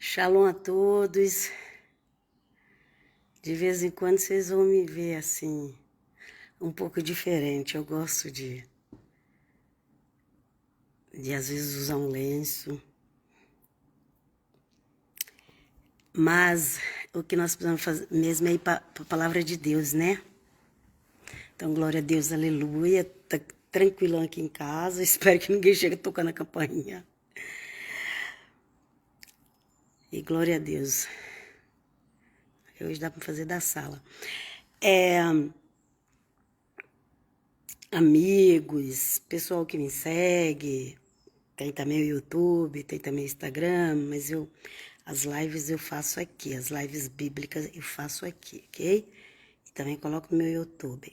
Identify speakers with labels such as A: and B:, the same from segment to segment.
A: Shalom a todos. De vez em quando vocês vão me ver assim, um pouco diferente. Eu gosto de às vezes usar um lenço. Mas o que nós precisamos fazer mesmo é ir para a palavra de Deus, né? Então, glória a Deus, aleluia. Tá tranquilão aqui em casa. Espero que ninguém chegue tocando a campainha. E glória a Deus. Hoje dá para fazer da sala. Amigos, pessoal que me segue, tem também o YouTube, tem também o Instagram, mas as lives eu faço aqui, as lives bíblicas eu faço aqui, ok? E também coloco no meu YouTube.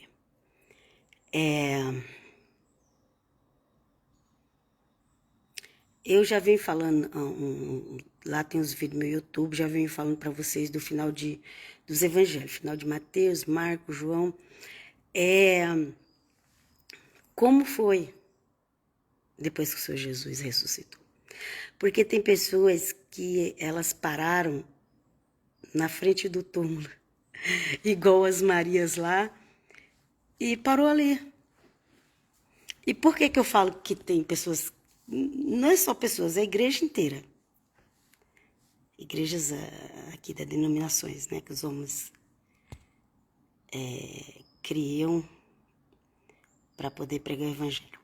A: Eu já venho falando, lá tem os vídeos no meu YouTube, já venho falando para vocês do final dos evangelhos, final de Mateus, Marcos, João. Como foi depois que o Senhor Jesus ressuscitou? Porque tem pessoas que elas pararam na frente do túmulo, igual as Marias lá, e parou ali. E por que eu falo que tem pessoas, não é só pessoas, é a igreja inteira. Igrejas aqui das denominações, né, que os homens criam para poder pregar o evangelho.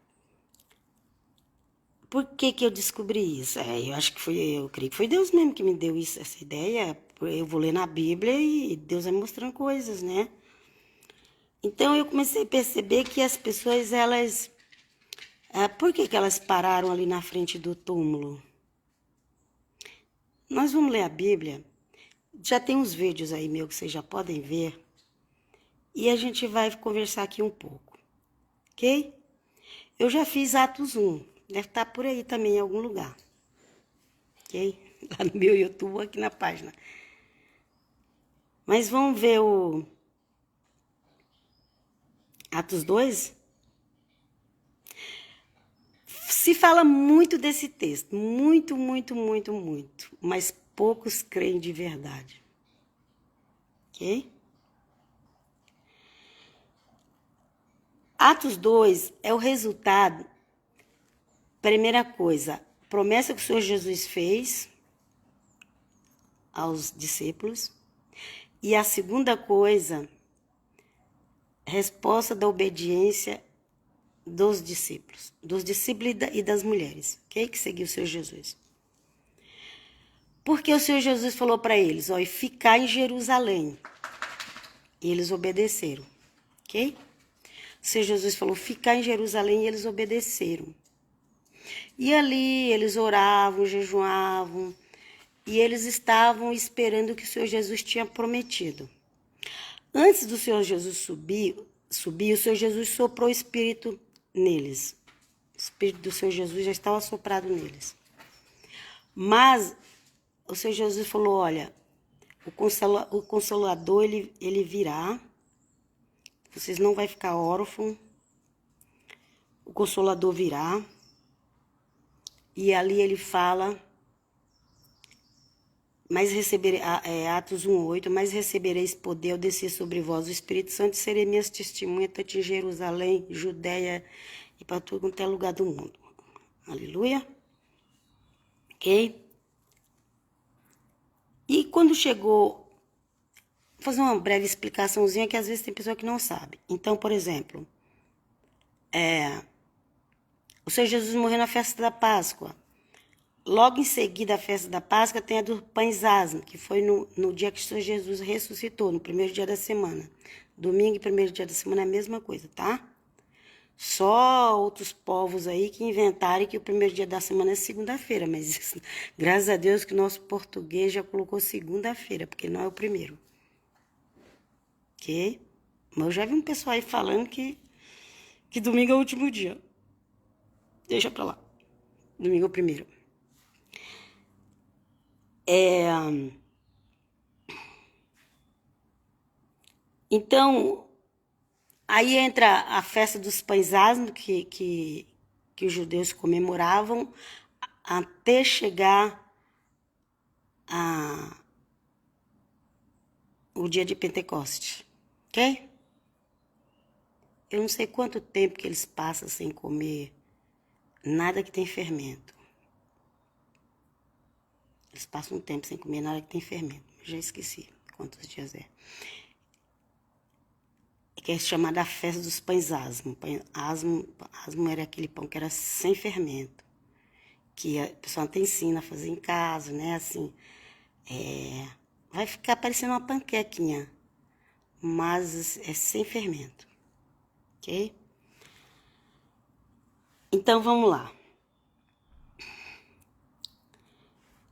A: Por que eu descobri isso? Eu acho que eu creio que foi Deus mesmo que me deu essa ideia. Eu vou ler na Bíblia e Deus vai mostrando coisas, né? Então eu comecei a perceber que as pessoas, elas... por que elas pararam ali na frente do túmulo? Nós vamos ler a Bíblia. Já tem uns vídeos aí meu que vocês já podem ver. E a gente vai conversar aqui um pouco. Ok? Eu já fiz Atos 1. Deve estar por aí também em algum lugar. Ok? Lá no meu YouTube, aqui na página. Mas vamos ver o Atos 2. Se fala muito desse texto. Muito, muito, muito, muito. Mas poucos creem de verdade. Ok? Atos 2 é o resultado. Primeira coisa, promessa que o Senhor Jesus fez aos discípulos. E a segunda coisa, resposta da obediência dos discípulos e das mulheres, ok? Que seguiu o Senhor Jesus. Porque o Senhor Jesus falou para eles, ó, e ficar em Jerusalém. E eles obedeceram, ok? O Senhor Jesus falou, ficar em Jerusalém, e eles obedeceram. E ali eles oravam, jejuavam, e eles estavam esperando o que o Senhor Jesus tinha prometido. Antes do Senhor Jesus subir, o Senhor Jesus soprou o Espírito neles. O Espírito do Senhor Jesus já estava soprado neles. Mas o Senhor Jesus falou, olha, o Consolador, ele virá, vocês não vão ficar órfãos, o Consolador virá, e ali ele fala, mas Atos 1:8, mas recebereis poder ao descer sobre vós o Espírito Santo e serei minhas testemunhas, tanto em Jerusalém, Judéia e para todo quanto é lugar do mundo. Aleluia. Ok? E quando chegou, vou fazer uma breve explicaçãozinha que às vezes tem pessoa que não sabe. Então, por exemplo, o Senhor Jesus morreu na festa da Páscoa. Logo em seguida, a festa da Páscoa tem a dos pães asmos, que foi no dia que o Senhor Jesus ressuscitou, no primeiro dia da semana. Domingo e primeiro dia da semana é a mesma coisa, tá? Só outros povos aí que inventaram que o primeiro dia da semana é segunda-feira, mas isso, graças a Deus que o nosso português já colocou segunda-feira, porque não é o primeiro. Ok? Mas eu já vi um pessoal aí falando que domingo é o último dia. Deixa pra lá. Domingo é o primeiro. Então, aí entra a festa dos pães asmos que os judeus comemoravam até chegar o dia de Pentecoste, ok? Eu não sei quanto tempo que eles passam sem comer nada que tem fermento. Eles passam um tempo sem comer nada que tem fermento. Já esqueci quantos dias é. Que é chamada a festa dos pães asmo. Asmo era aquele pão que era sem fermento. Que a pessoa até ensina a fazer em casa, né? Assim, vai ficar parecendo uma panquequinha, mas é sem fermento, ok? Então, vamos lá.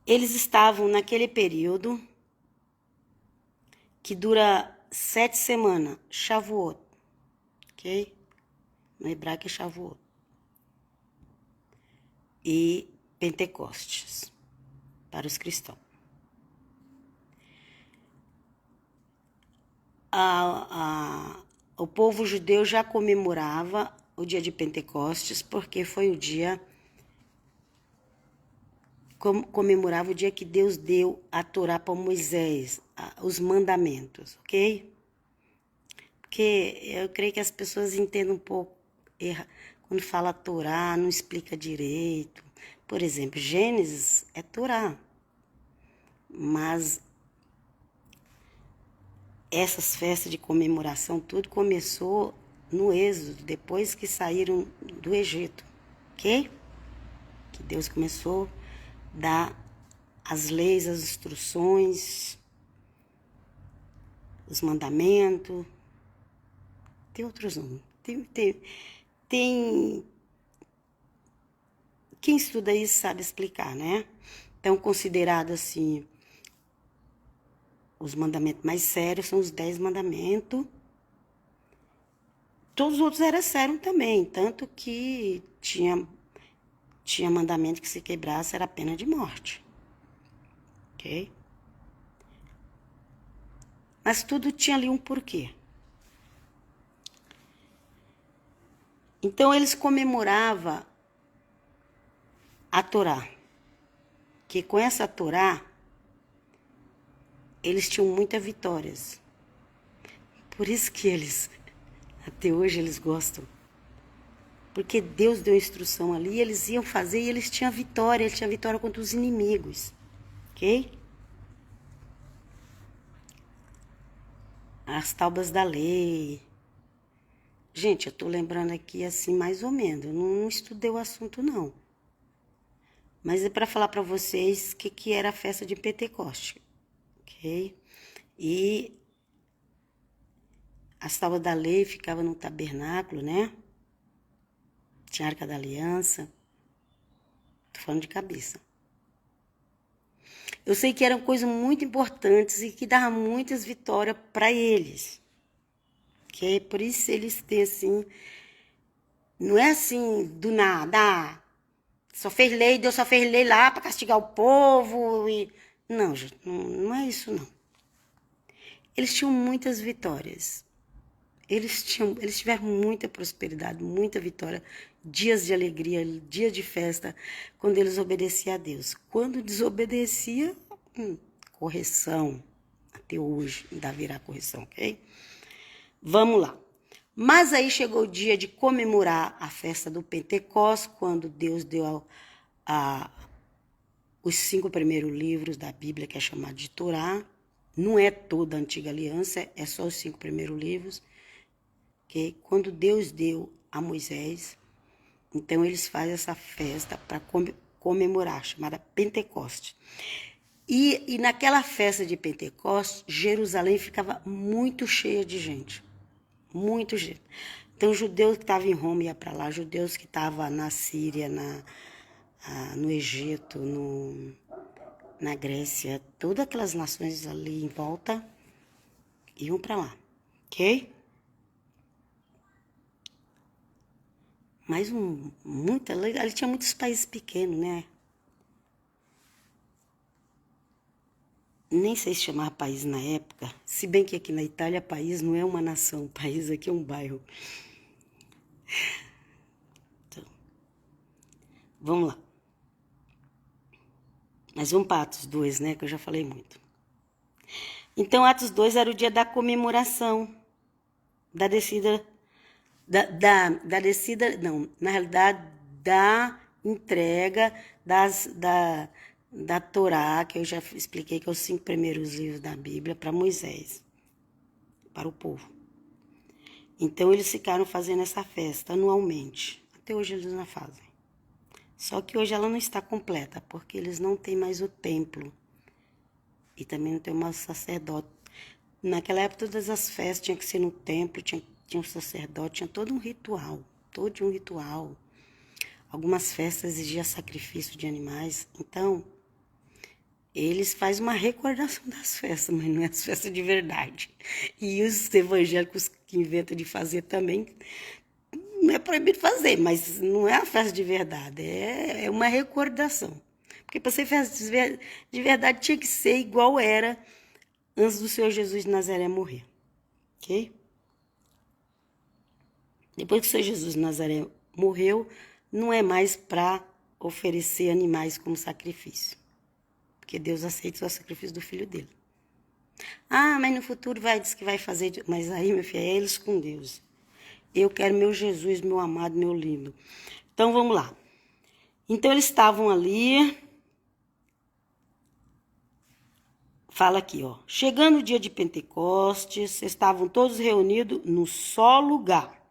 A: Eles estavam naquele período que dura 7 semanas, Shavuot, ok? No hebraico é Shavuot. E Pentecostes, para os cristãos. O povo judeu já comemorava o dia de Pentecostes, porque foi o dia, comemorava o dia que Deus deu a Torá para Moisés, os mandamentos, ok? Porque eu creio que as pessoas entendem um pouco, quando fala Torá, não explica direito. Por exemplo, Gênesis é Torá, mas essas festas de comemoração, tudo começou no Êxodo, depois que saíram do Egito, ok? Que Deus começou a dar as leis, as instruções, os mandamentos. Tem outros nomes. Tem quem estuda isso sabe explicar, né? Então, considerado assim, os mandamentos mais sérios são os 10 mandamentos. Todos os outros eram sérios também, tanto que tinha mandamento que se quebrasse era pena de morte. Ok? Mas tudo tinha ali um porquê. Então eles comemoravam a Torá. Que com essa Torá eles tinham muitas vitórias. Por isso que eles, até hoje, eles gostam. Porque Deus deu instrução ali, eles iam fazer e eles tinham vitória. Eles tinham vitória contra os inimigos. Ok? As tábuas da lei. Gente, eu tô lembrando aqui assim, mais ou menos. Eu não estudei o assunto, não. Mas é para falar para vocês o que era a festa de Pentecoste. Ok? E as tábuas da lei ficavam no tabernáculo, né? Tinha a Arca da Aliança. Tô falando de cabeça. Eu sei que eram coisas muito importantes e que davam muitas vitórias para eles. Ok? Por isso eles têm assim. Não é assim do nada. Só fez lei, Deus só fez lei lá para castigar o povo. Não, gente, não é isso não. Eles tinham muitas vitórias. Eles tiveram muita prosperidade, muita vitória, dias de alegria, dias de festa, quando eles obedeciam a Deus. Quando desobedecia, correção. Até hoje ainda virá correção, ok? Vamos lá. Mas aí chegou o dia de comemorar a festa do Pentecostes, quando Deus deu os 5 primeiros livros da Bíblia, que é chamado de Torá. Não é toda a Antiga Aliança, é só os 5 primeiros livros. Okay? Quando Deus deu a Moisés, então eles fazem essa festa para comemorar, chamada Pentecoste. E naquela festa de Pentecostes, Jerusalém ficava muito cheia de gente. Muito gente. Então, judeus que estavam em Roma iam para lá, judeus que estavam na Síria, no Egito, na Grécia, todas aquelas nações ali em volta iam para lá, ok? Mas ali tinha muitos países pequenos, né? Nem sei se chamava país na época, se bem que aqui na Itália país não é uma nação, país aqui é um bairro. Então, vamos lá. Mas vamos para Atos 2, né? Que eu já falei muito. Então, Atos 2 era o dia da comemoração, da descida, da descida, não, na realidade, da entrega da Torá, que eu já expliquei que é os 5 primeiros livros da Bíblia, para Moisés, para o povo. Então, eles ficaram fazendo essa festa anualmente. Até hoje eles não fazem. Só que hoje ela não está completa, porque eles não têm mais o templo. E também não tem mais sacerdote. Naquela época, todas as festas tinham que ser no templo, tinha um sacerdote, tinha todo um ritual. Todo um ritual. Algumas festas exigiam sacrifício de animais. Então, eles fazem uma recordação das festas, mas não é as festas de verdade. E os evangélicos que inventam de fazer também, não é proibido fazer, mas não é a festa de verdade, é uma recordação. Porque para ser festa de verdade tinha que ser igual era antes do Senhor Jesus de Nazaré morrer. Ok? Depois que o Senhor Jesus de Nazaré morreu, não é mais para oferecer animais como sacrifício. Porque Deus aceita o sacrifício do filho dele. Ah, mas no futuro diz que vai fazer. Mas aí, meu filho, é eles com Deus. Eu quero meu Jesus, meu amado, meu lindo. Então, vamos lá. Então, eles estavam ali. Fala aqui, ó. Chegando o dia de Pentecostes, estavam todos reunidos no só lugar.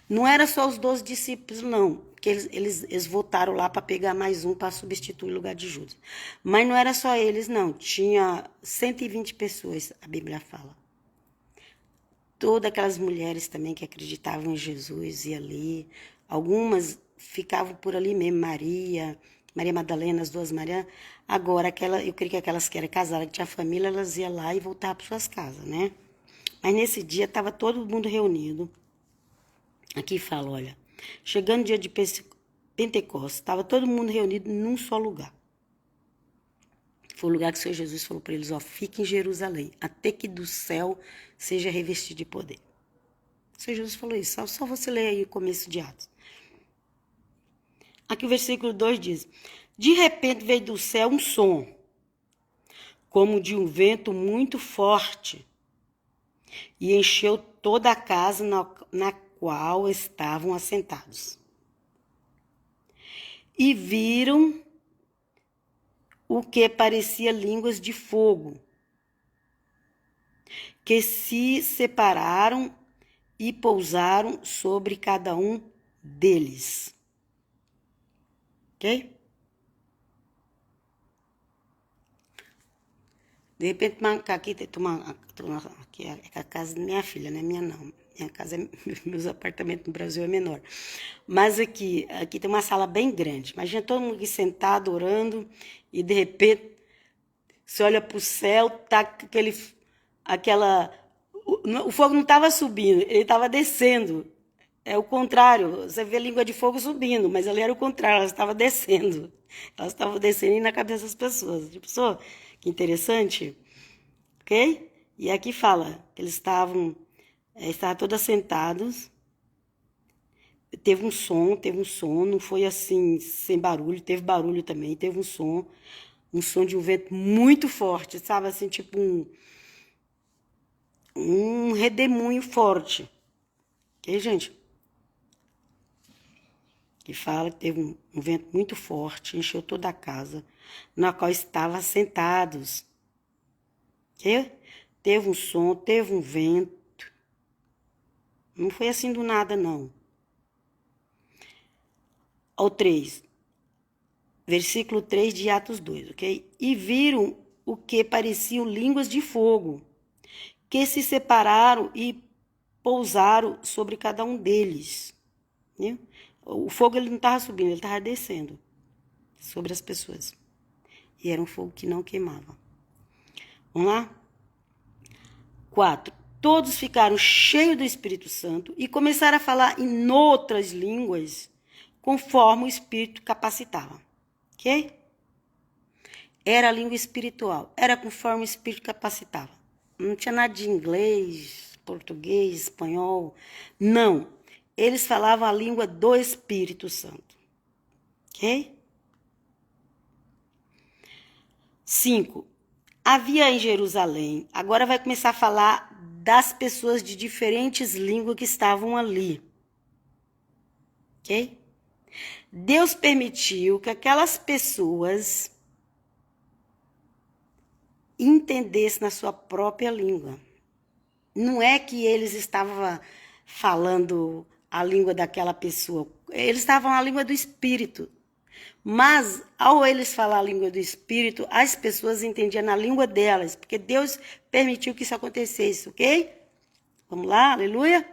A: Não era só os 12 discípulos, não. Porque eles votaram lá para pegar mais um para substituir o lugar de Judas. Mas não era só eles, não. Tinha 120 pessoas, a Bíblia fala. Todas aquelas mulheres também que acreditavam em Jesus e ali. Algumas ficavam por ali mesmo, Maria Madalena, as duas Marias. Agora, eu creio que aquelas que eram casadas, que tinham família, elas iam lá e voltavam para suas casas, né? Mas nesse dia estava todo mundo reunido. Aqui fala, olha, chegando o dia de Pentecostes, estava todo mundo reunido num só lugar. Foi o lugar que o Senhor Jesus falou para eles, ó, fique em Jerusalém, até que do céu seja revestido de poder. O Senhor Jesus falou isso, só você ler aí o começo de Atos. Aqui o versículo 2 diz, de repente veio do céu um som, como de um vento muito forte, e encheu toda a casa na qual estavam assentados. E viram o que parecia línguas de fogo, que se separaram e pousaram sobre cada um deles. Ok? De repente, aqui é a casa da minha filha, não é minha não. Minha casa, meus apartamentos no Brasil é menor. Mas aqui tem uma sala bem grande. Imagina todo mundo aqui sentado, orando, e de repente, você olha para o céu, tá o fogo não estava subindo, ele estava descendo. É o contrário, você vê a língua de fogo subindo, mas ali era o contrário, ela estava descendo. Elas estavam descendo na cabeça das pessoas. Tipo, que interessante, ok? E aqui fala que eles estavam todos sentados. Teve um som, não foi assim, sem barulho, teve barulho também, teve um som de um vento muito forte, sabe? Assim, tipo um redemoinho forte. Ok, gente? Que fala que teve um vento muito forte, encheu toda a casa, na qual estavam sentados. Ok? Teve um som, teve um vento. Não foi assim do nada, não. Ao 3. Versículo 3 de Atos 2, ok? E viram o que pareciam línguas de fogo, que se separaram e pousaram sobre cada um deles. Né? O fogo ele não estava subindo, ele estava descendo sobre as pessoas. E era um fogo que não queimava. Vamos lá? 4. Todos ficaram cheios do Espírito Santo e começaram a falar em outras línguas, conforme o Espírito capacitava. Ok? Era a língua espiritual. Era conforme o Espírito capacitava. Não tinha nada de inglês, português, espanhol. Não. Eles falavam a língua do Espírito Santo. Ok? 5. Havia em Jerusalém, agora vai começar a falar das pessoas de diferentes línguas que estavam ali. Ok? Deus permitiu que aquelas pessoas entendessem na sua própria língua. Não é que eles estavam falando a língua daquela pessoa. Eles estavam na língua do Espírito. Mas, ao eles falar a língua do Espírito, as pessoas entendiam na língua delas, porque Deus permitiu que isso acontecesse, ok? Vamos lá, aleluia?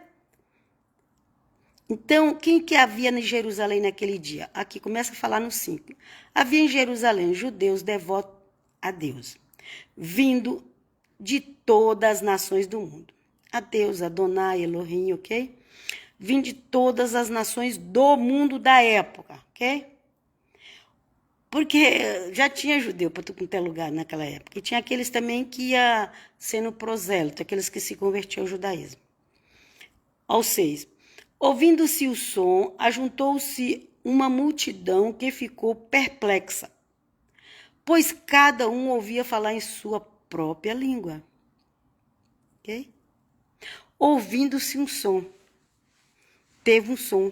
A: Então, quem que havia em Jerusalém naquele dia? Aqui começa a falar no 5. Havia em Jerusalém judeus devotos a Deus, vindo de todas as nações do mundo. A Deus, Adonai, Elohim, ok? Vindo de todas as nações do mundo da época, ok? Porque já tinha judeu para tudo quanto é lugar naquela época. E tinha aqueles também que ia sendo prosélito, aqueles que se convertiam ao judaísmo. Ao 6. Ouvindo-se o som, ajuntou-se uma multidão que ficou perplexa, pois cada um ouvia falar em sua própria língua. Ok? Ouvindo-se um som. Teve um som.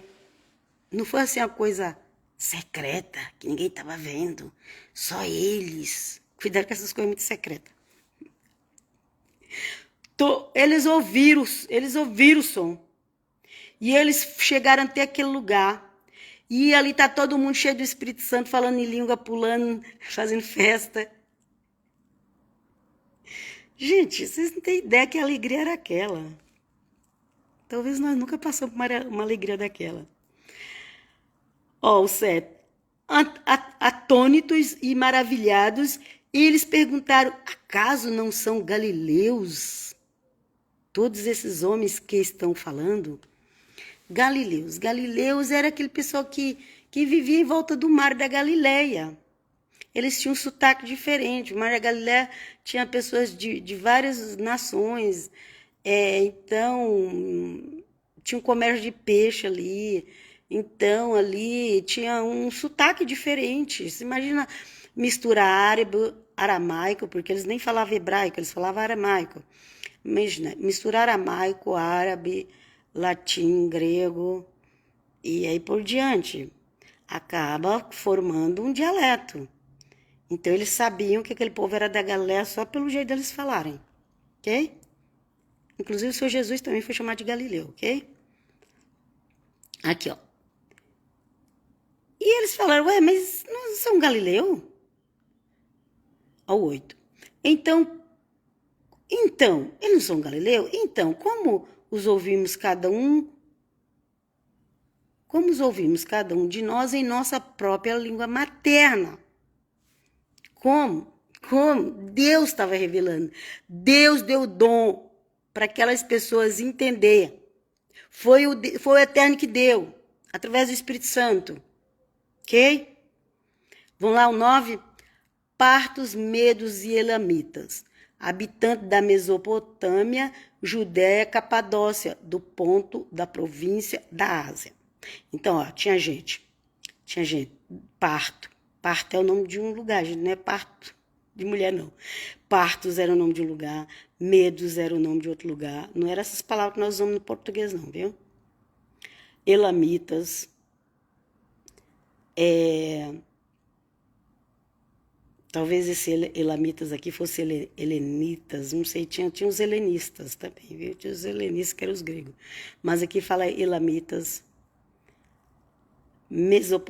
A: Não foi assim uma coisa secreta, que ninguém estava vendo. Só eles. Cuidado com essas coisas muito secretas. Eles ouviram o som. E eles chegaram até aquele lugar. E ali tá todo mundo cheio do Espírito Santo, falando em língua, pulando, fazendo festa. Gente, vocês não têm ideia que alegria era aquela. Talvez nós nunca passamos por uma alegria daquela. Ó, o 7. Atônitos e maravilhados, eles perguntaram, acaso não são galileus todos esses homens que estão falando? Galileus era aquele pessoal que vivia em volta do mar da Galileia. Eles tinham um sotaque diferente. O mar da Galileia tinha pessoas de várias nações. Então, tinha um comércio de peixe ali. Então, ali tinha um sotaque diferente. Você imagina misturar árabe, aramaico, porque eles nem falavam hebraico, eles falavam aramaico. Imagina, misturar aramaico, árabe, latim, grego, e aí por diante. Acaba formando um dialeto. Então, eles sabiam que aquele povo era da Galileia só pelo jeito deles falarem, ok? Inclusive, o Senhor Jesus também foi chamado de Galileu, ok? Aqui, ó. E eles falaram, ué, mas não são Galileu? Ao 8. Então, eles não são Galileu? Então, como os ouvimos cada um de nós em nossa própria língua materna? Como? Deus estava revelando. Deus deu o dom para aquelas pessoas entenderem. Foi o Eterno que deu, através do Espírito Santo. Ok? Vamos lá, o 9. Partos, medos e elamitas, habitantes da Mesopotâmia, Judéia, Capadócia, do ponto da província da Ásia. Então, ó, tinha gente, parto é o nome de um lugar, gente, não é parto de mulher, não. Partos era o nome de um lugar, medos era o nome de outro lugar, não eram essas palavras que nós usamos no português, não, viu? Elamitas, talvez esse elamitas aqui fosse helenitas, não sei, tinha os helenistas também, viu? Tinha os helenistas que eram os gregos. Mas aqui fala elamitas,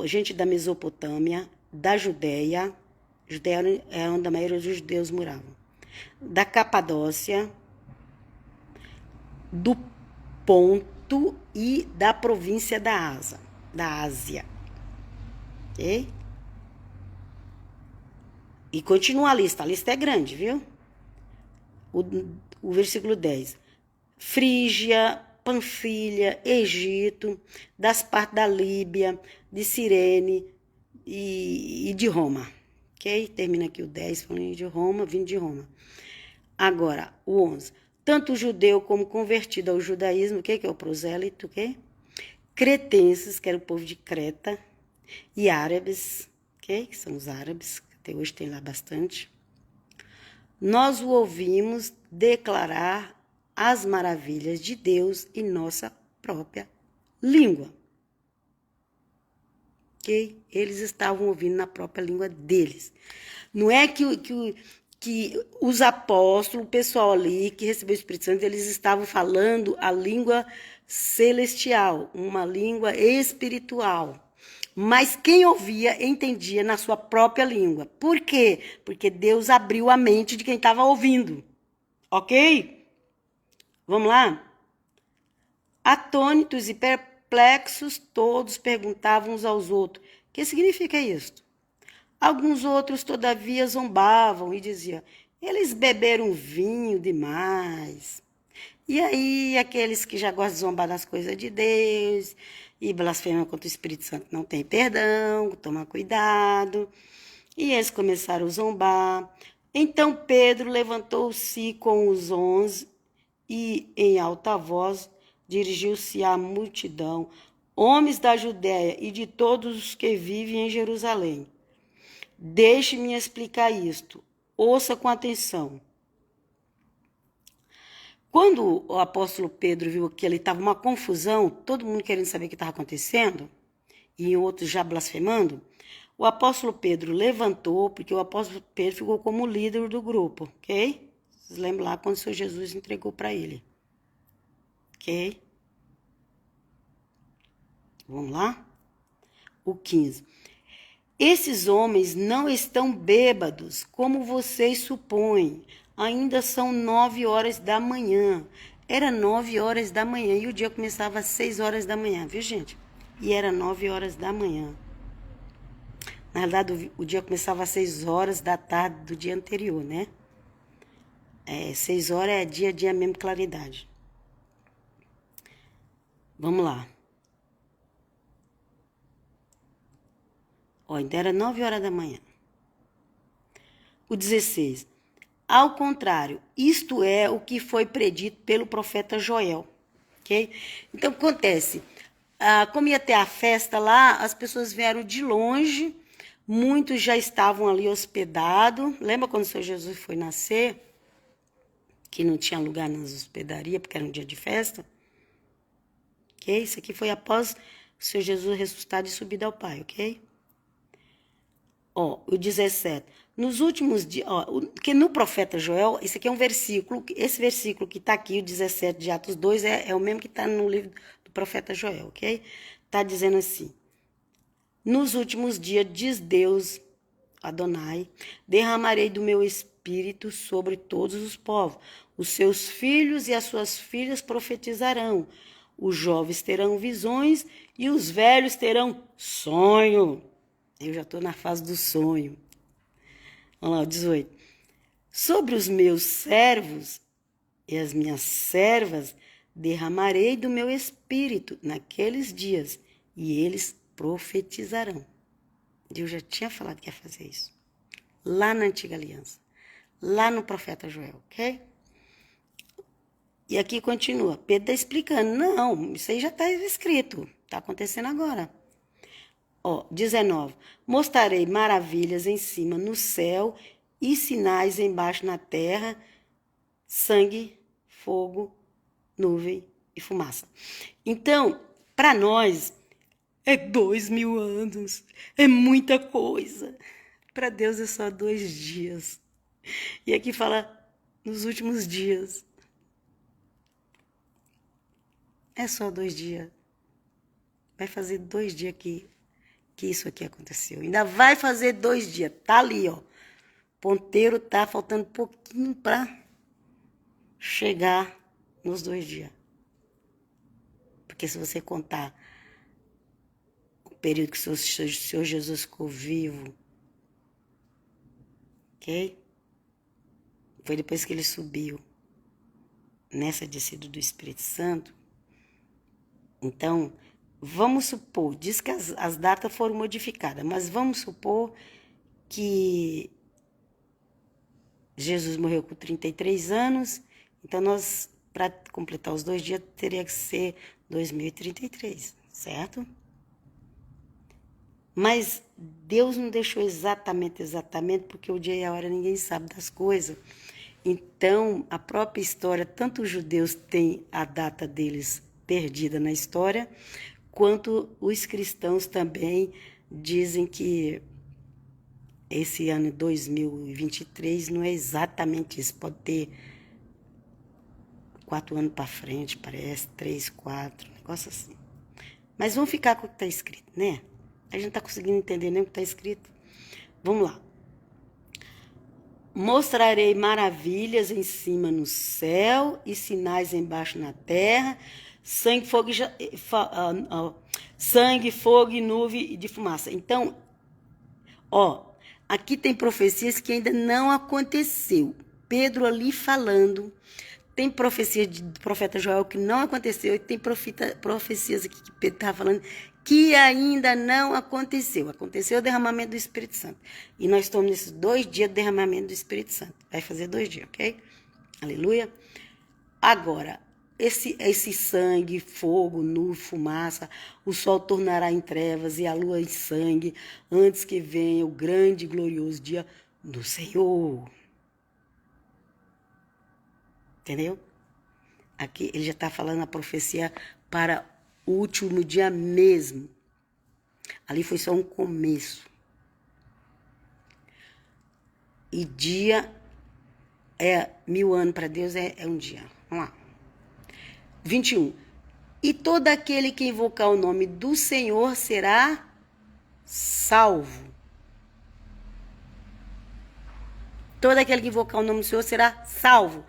A: gente da Mesopotâmia, da Judéia era onde a maioria dos judeus moravam, da Capadócia, do Ponto e da província da Ásia. Ok? E continua a lista é grande, viu? O versículo 10. Frígia, Panfilha, Egito, das partes da Líbia, de Cirene e de Roma. Ok? Termina aqui o 10 falando de Roma, vindo de Roma. Agora, o 11. Tanto judeu como convertido ao judaísmo, o que é o prosélito, ok? Cretenses, que era o povo de Creta, e árabes, ok? Que são os árabes, até hoje tem lá bastante. nós o ouvimos declarar as maravilhas de Deus em nossa própria língua. Ok? Eles estavam ouvindo na própria língua deles. Não é que os apóstolos, o pessoal ali que recebeu o Espírito Santo, eles estavam falando a língua celestial, uma língua espiritual. Mas quem ouvia, entendia na sua própria língua. Por quê? Porque Deus abriu a mente de quem estava ouvindo. Ok? Vamos lá? Atônitos e perplexos, todos perguntavam uns aos outros: o que significa isto? Alguns outros, todavia, zombavam e diziam: eles beberam vinho demais. E aí, aqueles que já gostam de zombar das coisas de Deus e blasfemam contra o Espírito Santo não tem perdão, toma cuidado. E eles começaram a zombar. Então Pedro levantou-se com os 11 e, em alta voz, dirigiu-se à multidão: homens da Judéia e de todos os que vivem em Jerusalém, deixe-me explicar isto. Ouça com atenção. Quando o apóstolo Pedro viu que ele estava uma confusão, todo mundo querendo saber o que estava acontecendo, e outros já blasfemando, o apóstolo Pedro levantou, porque o apóstolo Pedro ficou como líder do grupo, ok? Vocês lembram lá quando o Senhor Jesus entregou para ele. Ok? Vamos lá? O 15. Esses homens não estão bêbados, como vocês supõem. Ainda são 9 horas da manhã. Era 9 horas da manhã e o dia começava às 6 horas da manhã, viu, gente? E era 9 horas da manhã. Na verdade, o dia começava às 6 horas da tarde do dia anterior, né? 6 horas é dia a dia mesmo, claridade. Vamos lá. Ó, ainda era 9 horas da manhã. O 16. Ao contrário, isto é o que foi predito pelo profeta Joel. Ok? Então, acontece. Como ia ter a festa lá, as pessoas vieram de longe, muitos já estavam ali hospedados. Lembra quando o Senhor Jesus foi nascer? Que não tinha lugar nas hospedarias, porque era um dia de festa? Ok? Isso aqui foi após o Senhor Jesus ressuscitar e subir ao Pai, ok? Ó, o 17. Nos últimos dias, que no profeta Joel, esse aqui é um versículo, esse versículo que está aqui, o 17 de Atos 2, é o mesmo que está no livro do profeta Joel, ok? Está dizendo assim: nos últimos dias, diz Deus, Adonai, derramarei do meu espírito sobre todos os povos. Os seus filhos e as suas filhas profetizarão. Os jovens terão visões e os velhos terão sonho. Eu já estou na fase do sonho. Vamos lá, o 18. Sobre os meus servos e as minhas servas derramarei do meu espírito naqueles dias, e eles profetizarão. Deus já tinha falado que ia fazer isso. Lá na antiga aliança. Lá no profeta Joel, ok? E aqui continua. Pedro está explicando. Não, isso aí já está escrito. Está acontecendo agora. Ó, 19. Mostrarei maravilhas em cima no céu e sinais embaixo na terra, sangue, fogo, nuvem e fumaça. Então, para nós, é 2000 anos, é muita coisa. Para Deus é só 2 dias. E aqui fala nos últimos dias. É só 2 dias. Vai fazer 2 dias que isso aqui aconteceu. Ainda vai fazer 2 dias. Tá ali, ó. Ponteiro tá faltando pouquinho para chegar nos 2 dias. Porque se você contar o período que o Senhor Jesus ficou vivo, ok? Foi depois que ele subiu nessa descida do Espírito Santo. Então, vamos supor, diz que as datas foram modificadas, mas vamos supor que Jesus morreu com 33 anos, então nós, para completar os 2 dias, teria que ser 2033, certo? Mas Deus não deixou exatamente, porque o dia e a hora ninguém sabe das coisas. Então, a própria história, tanto os judeus têm a data deles perdida na história, quanto os cristãos também dizem que esse ano 2023 não é exatamente isso. Pode ter 4 anos para frente, parece, 3, 4, negócio assim. Mas vamos ficar com o que está escrito, né? A gente não está conseguindo entender nem o que está escrito. Vamos lá. Mostrarei maravilhas em cima no céu e sinais embaixo na terra, sangue, fogo e nuvem de fumaça. Então, aqui tem profecias que ainda não aconteceu. Pedro ali falando, tem profecia do profeta Joel que não aconteceu, e tem profecias aqui que Pedro estava falando que ainda não aconteceu. Aconteceu o derramamento do Espírito Santo. E nós estamos nesses 2 dias de derramamento do Espírito Santo. Vai fazer 2 dias, ok? Aleluia. Agora, esse sangue, fogo, nuvem, fumaça, o sol tornará em trevas e a lua em sangue, antes que venha o grande e glorioso dia do Senhor. Entendeu? Aqui ele já está falando a profecia para o último dia mesmo. Ali foi só um começo. E dia é 1000 anos para Deus, é um dia. Vamos lá. 21. E todo aquele que invocar o nome do Senhor será salvo. Todo aquele que invocar o nome do Senhor será salvo.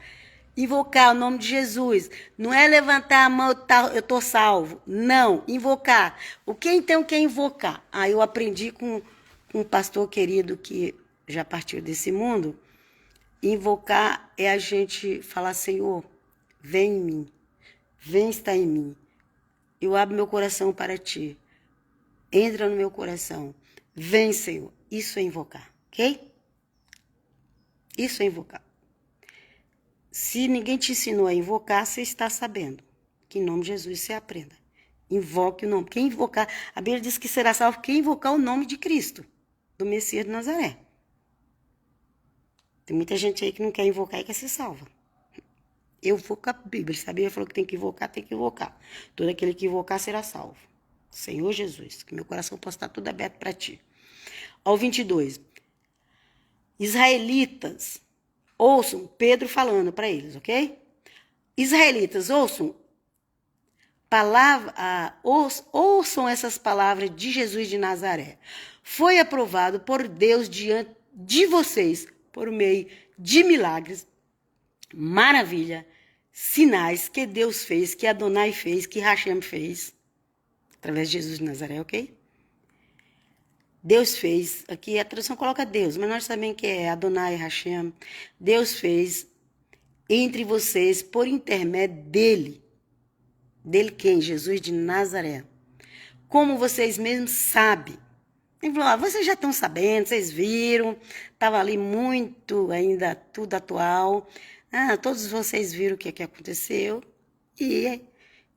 A: Invocar o nome de Jesus. Não é levantar a mão, eu estou salvo. Não, invocar. O que então quer invocar? Eu aprendi com um pastor querido que já partiu desse mundo. Invocar é a gente falar, Senhor, vem em mim. Vem estar em mim. Eu abro meu coração para ti. Entra no meu coração. Vem, Senhor. Isso é invocar, ok? Isso é invocar. Se ninguém te ensinou a invocar, você está sabendo. Que em nome de Jesus você aprenda. Invoque o nome. Quem invocar, a Bíblia diz que será salvo quem invocar o nome de Cristo, do Messias de Nazaré. Tem muita gente aí que não quer invocar e quer ser salva. Eu vou com a Bíblia, sabia? Ele falou que tem que invocar, tem que invocar. Todo aquele que invocar será salvo. Senhor Jesus, que meu coração possa estar tudo aberto para ti. Ao 22. Israelitas, ouçam, Pedro falando para eles, ok? Israelitas, ouçam ouçam essas palavras de Jesus de Nazaré. Foi aprovado por Deus diante de vocês por meio de milagres, maravilha, sinais que Deus fez, que Adonai fez, que Hashem fez, através de Jesus de Nazaré, ok? Deus fez, aqui a tradução coloca Deus, mas nós sabemos que é Adonai, Hashem. Deus fez entre vocês por intermédio dele. Dele quem? Jesus de Nazaré. Como vocês mesmos sabem. Ele falou, vocês já estão sabendo, vocês viram, estava ali muito ainda tudo atual. Todos vocês viram o que aconteceu e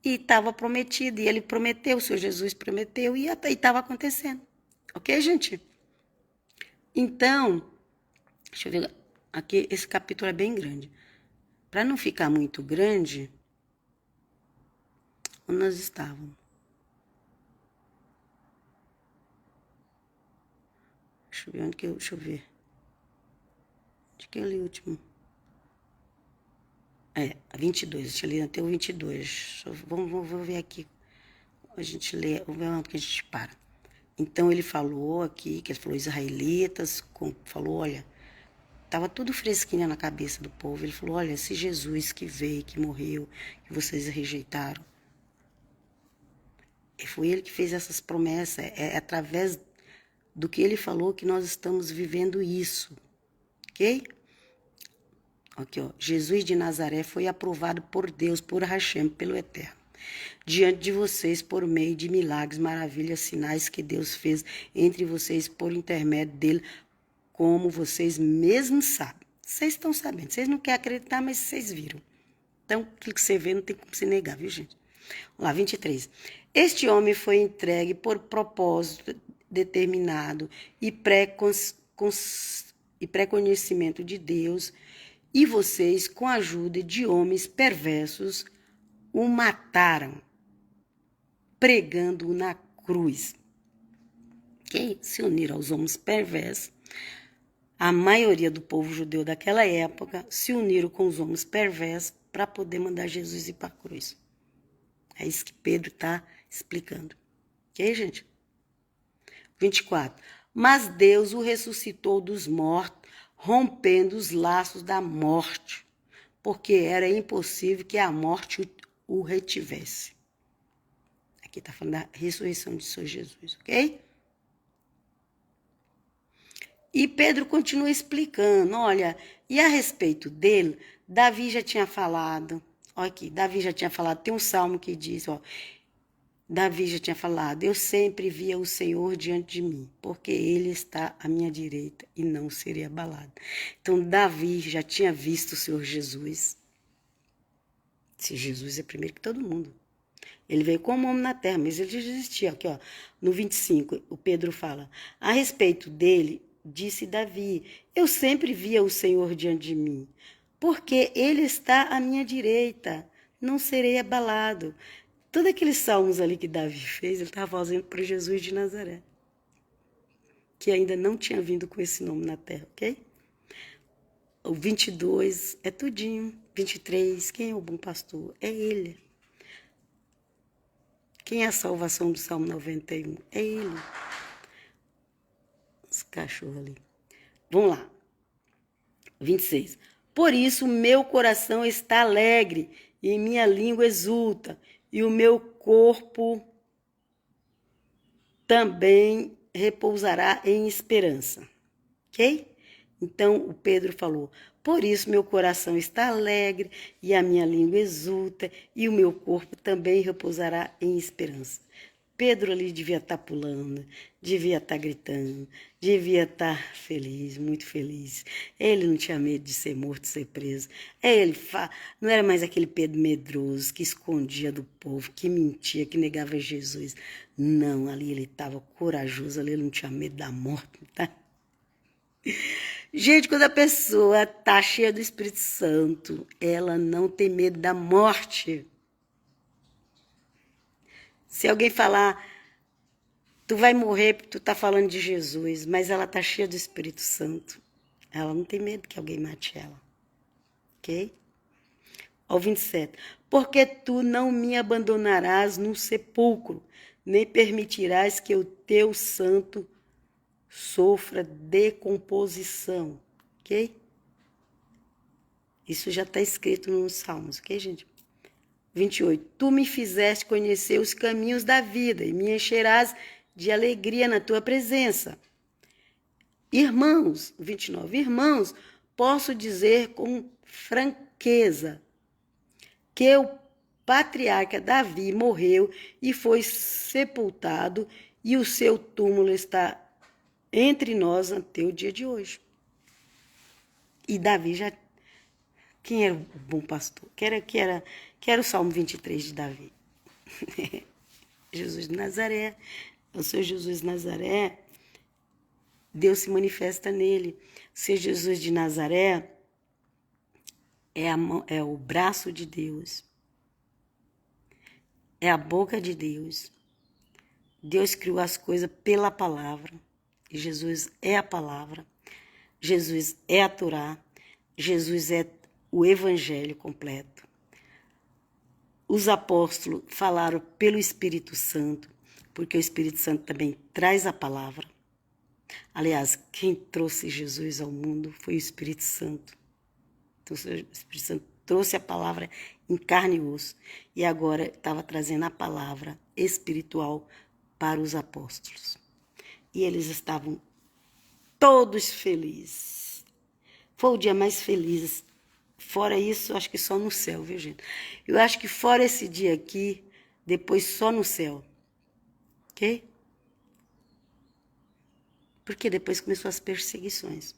A: estava prometido, e ele prometeu, o Senhor Jesus prometeu e estava acontecendo. Ok, gente? Então, deixa eu ver, aqui esse capítulo é bem grande. Para não ficar muito grande, onde nós estávamos? Deixa eu ver. Onde que eu li o último? 22, a gente lê até o 22. Vamos ver aqui. A gente lê, vamos ver onde que a gente para. Então, ele falou aqui, que ele falou israelitas, falou, olha, estava tudo fresquinho na cabeça do povo. Ele falou, olha, esse Jesus que veio, que morreu, que vocês rejeitaram, foi ele que fez essas promessas. É através do que ele falou que nós estamos vivendo isso, ok? Aqui, ó, Jesus de Nazaré foi aprovado por Deus, por Hashem, pelo Eterno, diante de vocês por meio de milagres, maravilhas, sinais que Deus fez entre vocês por intermédio dele, como vocês mesmos sabem. Vocês estão sabendo, vocês não querem acreditar, mas vocês viram. Então, aquilo que você vê não tem como se negar, viu, gente? Vamos lá, 23. Este homem foi entregue por propósito determinado e pré-conhecimento de Deus, e vocês, com a ajuda de homens perversos, o mataram, pregando-o na cruz. Okay? Se uniram aos homens perversos. A maioria do povo judeu daquela época se uniram com os homens perversos para poder mandar Jesus ir para a cruz. É isso que Pedro está explicando. Ok, gente? 24. Mas Deus o ressuscitou dos mortos, rompendo os laços da morte, porque era impossível que a morte o retivesse. Aqui está falando da ressurreição de Senhor Jesus, ok? E Pedro continua explicando, olha, e a respeito dele, Davi já tinha falado, olha aqui, Davi já tinha falado, tem um salmo que diz, ó, Davi já tinha falado, eu sempre via o Senhor diante de mim, porque ele está à minha direita e não serei abalado. Então, Davi já tinha visto o Senhor Jesus. Se Jesus é primeiro que todo mundo. Ele veio como homem na terra, mas ele já existia. Aqui, ó, no 25, o Pedro fala, a respeito dele, disse Davi, eu sempre via o Senhor diante de mim, porque ele está à minha direita, não serei abalado. Todos aqueles salmos ali que Davi fez, ele estava fazendo para Jesus de Nazaré, que ainda não tinha vindo com esse nome na terra, ok? O 22 é tudinho. 23, quem é o bom pastor? É ele. Quem é a salvação do Salmo 91? É ele. Os cachorros ali. Vamos lá. 26. Por isso meu coração está alegre e minha língua exulta, e o meu corpo também repousará em esperança. Ok? Então, o Pedro falou, por isso meu coração está alegre e a minha língua exulta e o meu corpo também repousará em esperança. Pedro ali devia estar pulando, devia estar gritando, devia estar feliz, muito feliz. Ele não tinha medo de ser morto, de ser preso. Não era mais aquele Pedro medroso que escondia do povo, que mentia, que negava Jesus. Não, ali ele estava corajoso, ali ele não tinha medo da morte, tá? Gente, quando a pessoa está cheia do Espírito Santo, ela não tem medo da morte. Se alguém falar, tu vai morrer porque tu está falando de Jesus, mas ela está cheia do Espírito Santo, ela não tem medo que alguém mate ela. Ok? Ao 27. Porque tu não me abandonarás no sepulcro, nem permitirás que o teu santo sofra decomposição, ok? Isso já está escrito nos Salmos, ok, gente? 28. Tu me fizeste conhecer os caminhos da vida e me encherás de alegria na tua presença. Irmãos, 29. Irmãos, posso dizer com franqueza que o patriarca Davi morreu e foi sepultado e o seu túmulo está entre nós até o dia de hoje. E Davi já... Quem era o bom pastor? Que era o Salmo 23 de Davi. Jesus de Nazaré. O Senhor Jesus de Nazaré, Deus se manifesta nele. O Senhor Jesus de Nazaré é o braço de Deus. É a boca de Deus. Deus criou as coisas pela palavra. E Jesus é a palavra. Jesus é a Torá. Jesus é o evangelho completo. Os apóstolos falaram pelo Espírito Santo, porque o Espírito Santo também traz a palavra. Aliás, quem trouxe Jesus ao mundo foi o Espírito Santo. Então, o Espírito Santo trouxe a palavra em carne e osso e agora estava trazendo a palavra espiritual para os apóstolos. E eles estavam todos felizes. Foi o dia mais feliz. Fora isso, acho que só no céu, viu, gente? Eu acho que fora esse dia aqui, depois só no céu. Ok? Porque depois começou as perseguições.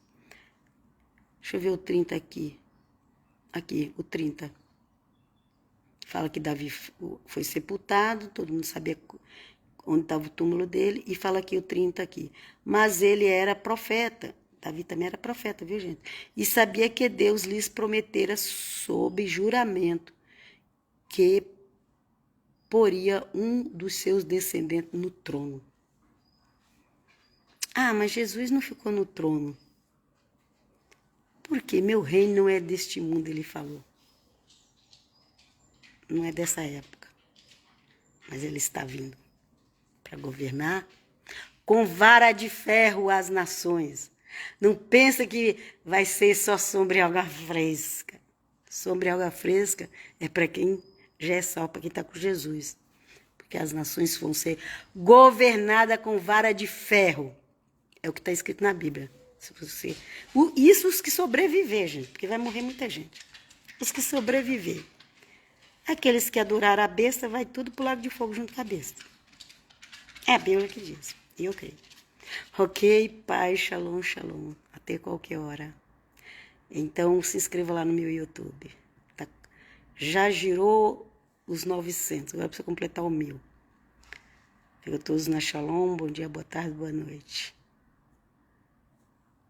A: Deixa eu ver o 30 aqui. Aqui, o 30. Fala que Davi foi sepultado, todo mundo sabia onde estava o túmulo dele, e fala aqui o 30 aqui. Mas ele era profeta. Davi também era profeta, viu, gente? E sabia que Deus lhes prometera sob juramento que poria um dos seus descendentes no trono. Ah, mas Jesus não ficou no trono. Porque meu reino não é deste mundo, ele falou. Não é dessa época. Mas ele está vindo para governar com vara de ferro as nações. Não pensa que vai ser só sombra e água fresca. Sombra e água fresca é para quem já é salvo, para quem está com Jesus. Porque as nações vão ser governadas com vara de ferro. É o que está escrito na Bíblia. Se você... Isso os que sobreviver, gente, porque vai morrer muita gente. Os que sobreviver. Aqueles que adoraram a besta, vai tudo pro lago de fogo junto com a besta. É a Bíblia que diz. E eu creio. Ok, Pai, shalom, shalom. Até qualquer hora. Então, se inscreva lá no meu YouTube. Tá? Já girou os 900. Agora precisa completar o 1000. Fica todos na shalom. Bom dia, boa tarde, boa noite.